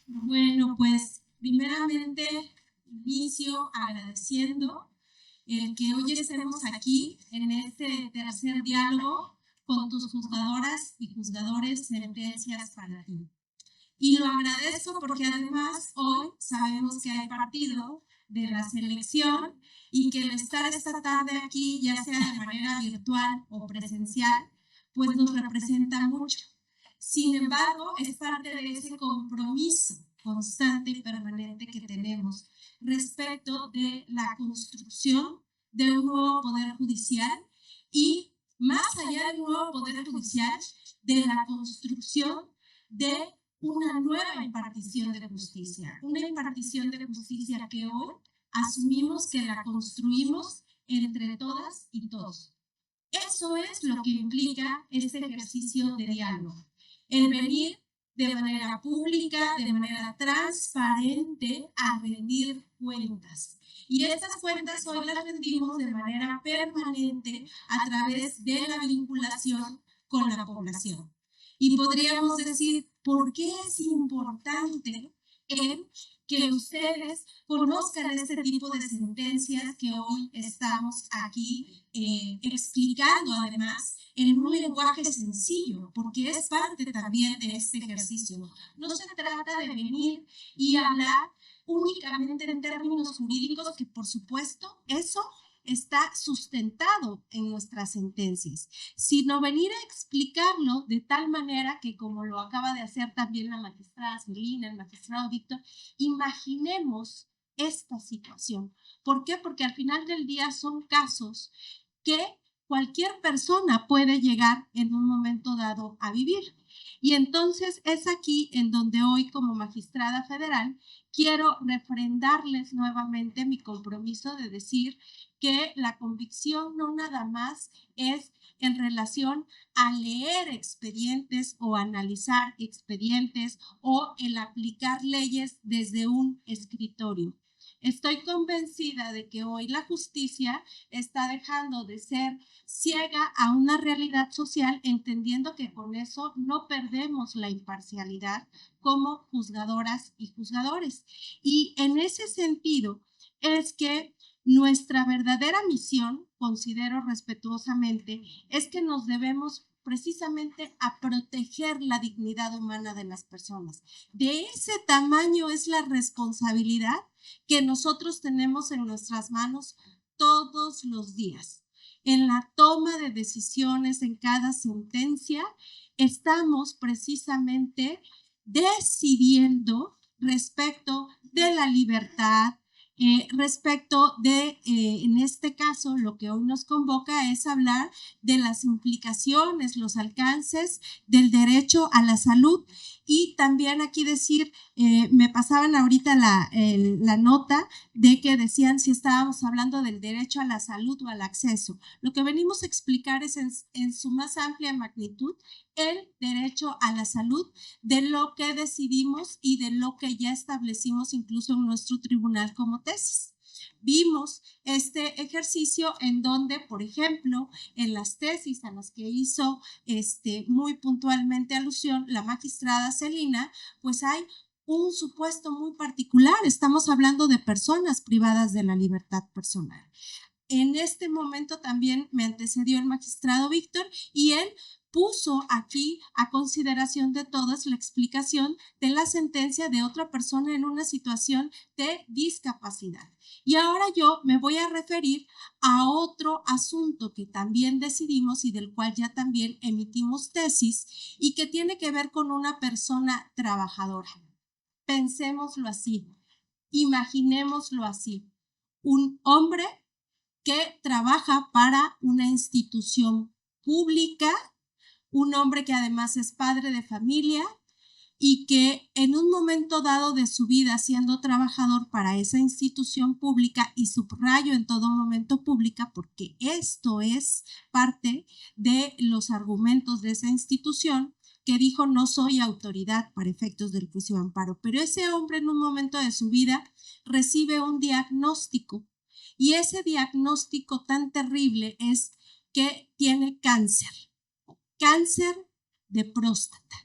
Bueno, pues primeramente inicio agradeciendo el que hoy estemos aquí en este tercer diálogo con tus juzgadoras y juzgadores sentencias para ti. Y lo agradezco porque además hoy sabemos que hay partido de la selección y que el estar esta tarde aquí, ya sea de manera virtual o presencial, pues nos representa mucho. Sin embargo, es parte de ese compromiso constante y permanente que tenemos respecto de la construcción de un nuevo poder judicial y más allá de un nuevo poder judicial, de la construcción de una nueva impartición de justicia, una impartición de justicia que hoy asumimos que la construimos entre todas y todos. Eso es lo que implica este ejercicio de diálogo. El venir de manera pública, de manera transparente, a rendir cuentas. Y estas cuentas hoy las rendimos de manera permanente a través de la vinculación con la población. Y podríamos decir, ¿por qué es importante el que ustedes conozcan este tipo de sentencias que hoy estamos aquí explicando además en un lenguaje sencillo, porque es parte también de este ejercicio? No se trata de venir y hablar únicamente en términos jurídicos, que por supuesto eso está sustentado en nuestras sentencias, sino venir a explicarlo de tal manera que, como lo acaba de hacer también la magistrada Celina, el magistrado Víctor, imaginemos esta situación. ¿Por qué? Porque al final del día son casos que cualquier persona puede llegar en un momento dado a vivir. Y entonces es aquí en donde hoy, como magistrada federal, quiero refrendarles nuevamente mi compromiso de decir que la convicción no nada más es en relación a leer expedientes o analizar expedientes o el aplicar leyes desde un escritorio. Estoy convencida de que hoy la justicia está dejando de ser ciega a una realidad social, entendiendo que con eso no perdemos la imparcialidad como juzgadoras y juzgadores. Y en ese sentido es que nuestra verdadera misión, considero respetuosamente, es que nos debemos precisamente a proteger la dignidad humana de las personas. De ese tamaño es la responsabilidad que nosotros tenemos en nuestras manos todos los días. En la toma de decisiones en cada sentencia, estamos precisamente decidiendo respecto de la libertad, respecto de, en este caso, lo que hoy nos convoca es hablar de las implicaciones, los alcances del derecho a la salud. Y también aquí decir, me pasaban ahorita la nota de que decían si estábamos hablando del derecho a la salud o al acceso. Lo que venimos a explicar es en su más amplia magnitud el derecho a la salud, de lo que decidimos y de lo que ya establecimos incluso en nuestro tribunal como tesis. Vimos este ejercicio en donde, por ejemplo, en las tesis a las que hizo muy puntualmente alusión la magistrada Celina, pues hay un supuesto muy particular. Estamos hablando de personas privadas de la libertad personal. En este momento también me antecedió el magistrado Víctor y él puso aquí a consideración de todos la explicación de la sentencia de otra persona en una situación de discapacidad. Y ahora yo me voy a referir a otro asunto que también decidimos y del cual ya también emitimos tesis y que tiene que ver con una persona trabajadora. Pensémoslo así, imaginémoslo así. Un hombre que trabaja para una institución pública, un hombre que además es padre de familia y que en un momento dado de su vida, siendo trabajador para esa institución pública, y subrayo en todo momento pública porque esto es parte de los argumentos de esa institución, que dijo no soy autoridad para efectos del juicio de amparo, pero ese hombre en un momento de su vida recibe un diagnóstico y ese diagnóstico tan terrible es que tiene cáncer de próstata.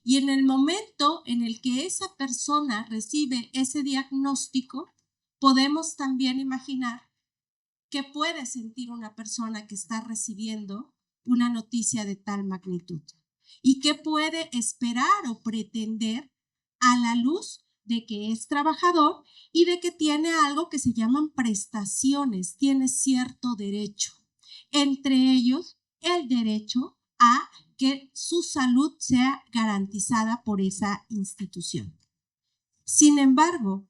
Y en el momento en el que esa persona recibe ese diagnóstico, podemos también imaginar qué puede sentir una persona que está recibiendo una noticia de tal magnitud y qué puede esperar o pretender a la luz de que es trabajador y de que tiene algo que se llaman prestaciones, tiene cierto derecho, entre ellos el derecho a que su salud sea garantizada por esa institución. Sin embargo,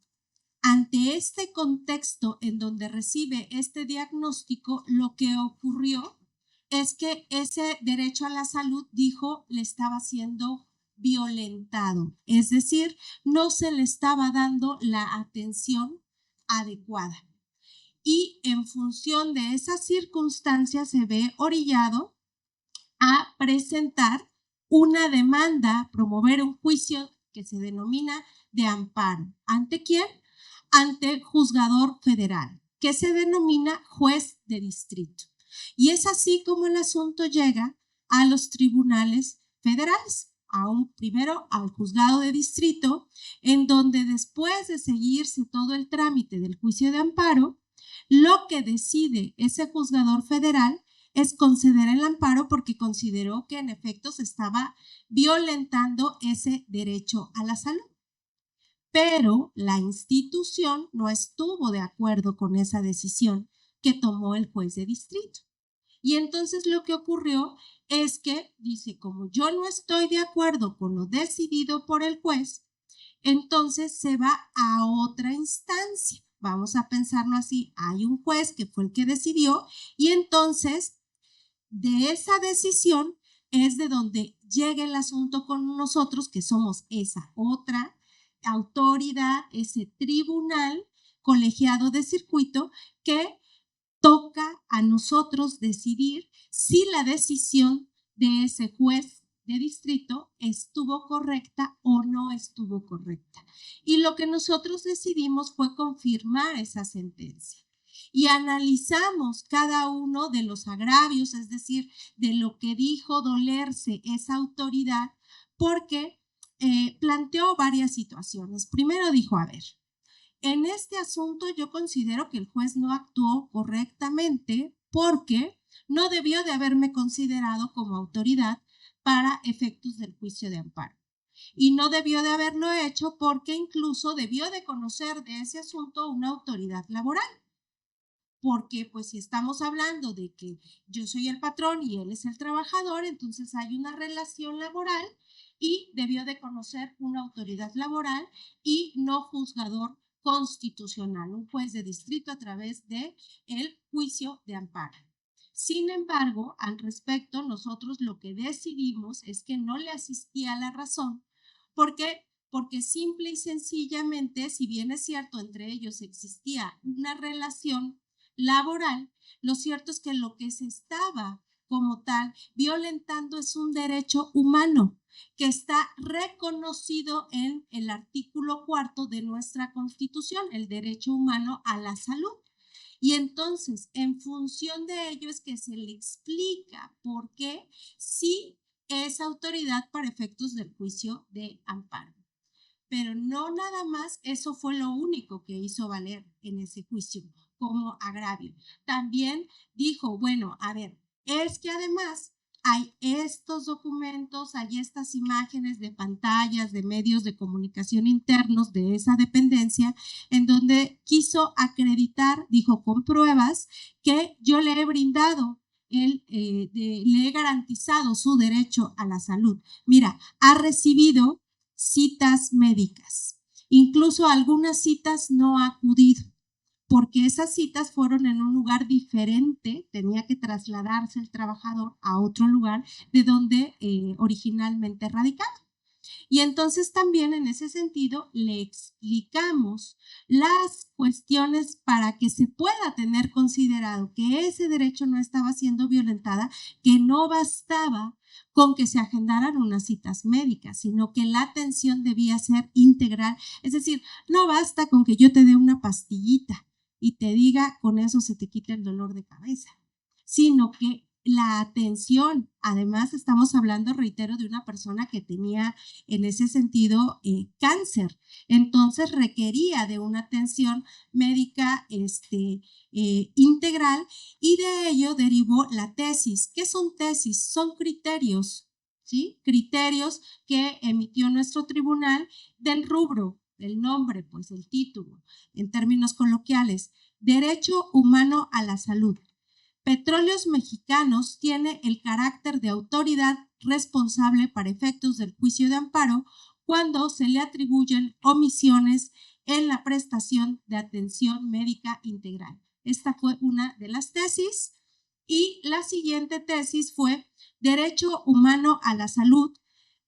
ante este contexto en donde recibe este diagnóstico, lo que ocurrió es que ese derecho a la salud, dijo, le estaba siendo violentado, es decir, no se le estaba dando la atención adecuada. Y en función de esas circunstancias se ve orillado a presentar una demanda, promover un juicio que se denomina de amparo. ¿Ante quién? Ante el juzgador federal, que se denomina juez de distrito. Y es así como el asunto llega a los tribunales federales, primero al juzgado de distrito, en donde después de seguirse todo el trámite del juicio de amparo, lo que decide ese juzgador federal es conceder el amparo porque consideró que en efecto se estaba violentando ese derecho a la salud. Pero la institución no estuvo de acuerdo con esa decisión que tomó el juez de distrito. Y entonces lo que ocurrió es que dice, como yo no estoy de acuerdo con lo decidido por el juez, entonces se va a otra instancia. Vamos a pensarlo así, hay un juez que fue el que decidió y entonces de esa decisión es de donde llega el asunto con nosotros, que somos esa otra autoridad, ese tribunal colegiado de circuito que toca a nosotros decidir si la decisión de ese juez de distrito estuvo correcta o no estuvo correcta. Y lo que nosotros decidimos fue confirmar esa sentencia. Y analizamos cada uno de los agravios, es decir, de lo que dijo dolerse esa autoridad, porque planteó varias situaciones. Primero dijo, a ver, en este asunto yo considero que el juez no actuó correctamente porque no debió de haberme considerado como autoridad para efectos del juicio de amparo. Y no debió de haberlo hecho porque incluso debió de conocer de ese asunto una autoridad laboral. Porque pues si estamos hablando de que yo soy el patrón y él es el trabajador, entonces hay una relación laboral y debió de conocer una autoridad laboral y no juzgador constitucional, un juez de distrito a través de el juicio de amparo. Sin embargo, al respecto, nosotros lo que decidimos es que no le asistía la razón. ¿Por qué? Porque simple y sencillamente, si bien es cierto, entre ellos existía una relación laboral, lo cierto es que lo que se estaba como tal violentando es un derecho humano que está reconocido en el artículo 4 de nuestra Constitución, el derecho humano a la salud. Y entonces, en función de ello es que se le explica por qué sí es autoridad para efectos del juicio de amparo. Pero no nada más, eso fue lo único que hizo valer en ese juicio como agravio. También dijo, bueno, a ver, es que además hay estos documentos, hay estas imágenes de pantallas, de medios de comunicación internos de esa dependencia, en donde quiso acreditar, dijo, con pruebas que yo le he brindado, le he garantizado su derecho a la salud. Mira, ha recibido citas médicas, incluso algunas citas no ha acudido, porque esas citas fueron en un lugar diferente, tenía que trasladarse el trabajador a otro lugar de donde originalmente radicaba. Y entonces también en ese sentido le explicamos las cuestiones para que se pueda tener considerado que ese derecho no estaba siendo violentada, que no bastaba con que se agendaran unas citas médicas, sino que la atención debía ser integral. Es decir, no basta con que yo te dé una pastillita y te diga con eso se te quita el dolor de cabeza, sino que la atención. Además, estamos hablando, reitero, de una persona que tenía en ese sentido cáncer. Entonces, requería de una atención médica integral, y de ello derivó la tesis. ¿Qué son tesis? Son criterios, ¿sí? Criterios que emitió nuestro tribunal del rubro, del nombre, pues el título, en términos coloquiales: Derecho humano a la salud. Petróleos Mexicanos tiene el carácter de autoridad responsable para efectos del juicio de amparo cuando se le atribuyen omisiones en la prestación de atención médica integral. Esta fue una de las tesis, y la siguiente tesis fue Derecho humano a la salud.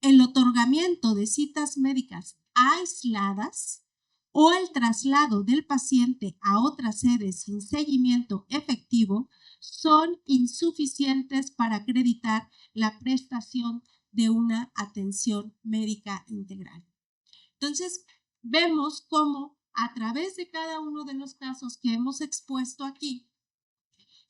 El otorgamiento de citas médicas aisladas o el traslado del paciente a otra sede sin seguimiento efectivo son insuficientes para acreditar la prestación de una atención médica integral. Entonces, vemos cómo a través de cada uno de los casos que hemos expuesto aquí,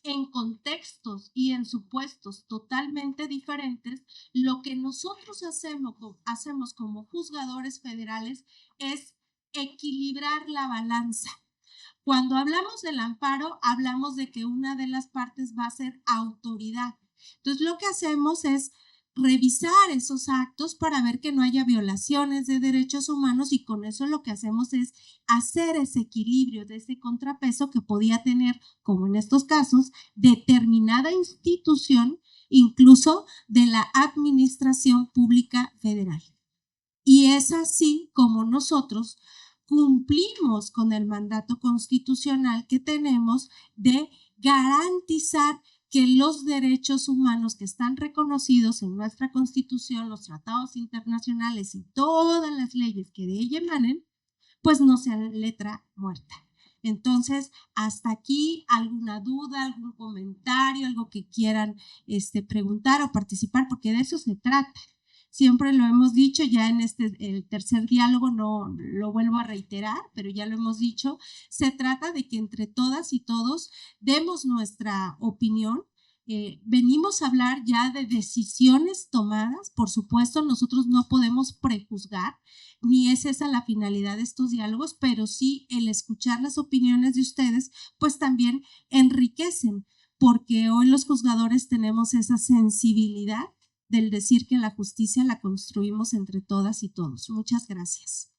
en contextos y en supuestos totalmente diferentes, lo que nosotros hacemos como juzgadores federales es equilibrar la balanza. Cuando hablamos del amparo, hablamos de que una de las partes va a ser autoridad. Entonces, lo que hacemos es revisar esos actos para ver que no haya violaciones de derechos humanos, y con eso lo que hacemos es hacer ese equilibrio de ese contrapeso que podía tener, como en estos casos, determinada institución, incluso de la Administración Pública Federal. Y es así como nosotros cumplimos con el mandato constitucional que tenemos de garantizar que los derechos humanos que están reconocidos en nuestra Constitución, los tratados internacionales y todas las leyes que de ella emanen, pues no sean letra muerta. Entonces, hasta aquí, ¿alguna duda, algún comentario, algo que quieran preguntar o participar? Porque de eso se trata. Siempre lo hemos dicho, ya en el tercer diálogo no lo vuelvo a reiterar, pero ya lo hemos dicho, se trata de que entre todas y todos demos nuestra opinión. Venimos a hablar ya de decisiones tomadas. Por supuesto, nosotros no podemos prejuzgar, ni es esa la finalidad de estos diálogos, pero sí el escuchar las opiniones de ustedes, pues también enriquecen, porque hoy los juzgadores tenemos esa sensibilidad del decir que la justicia la construimos entre todas y todos. Muchas gracias.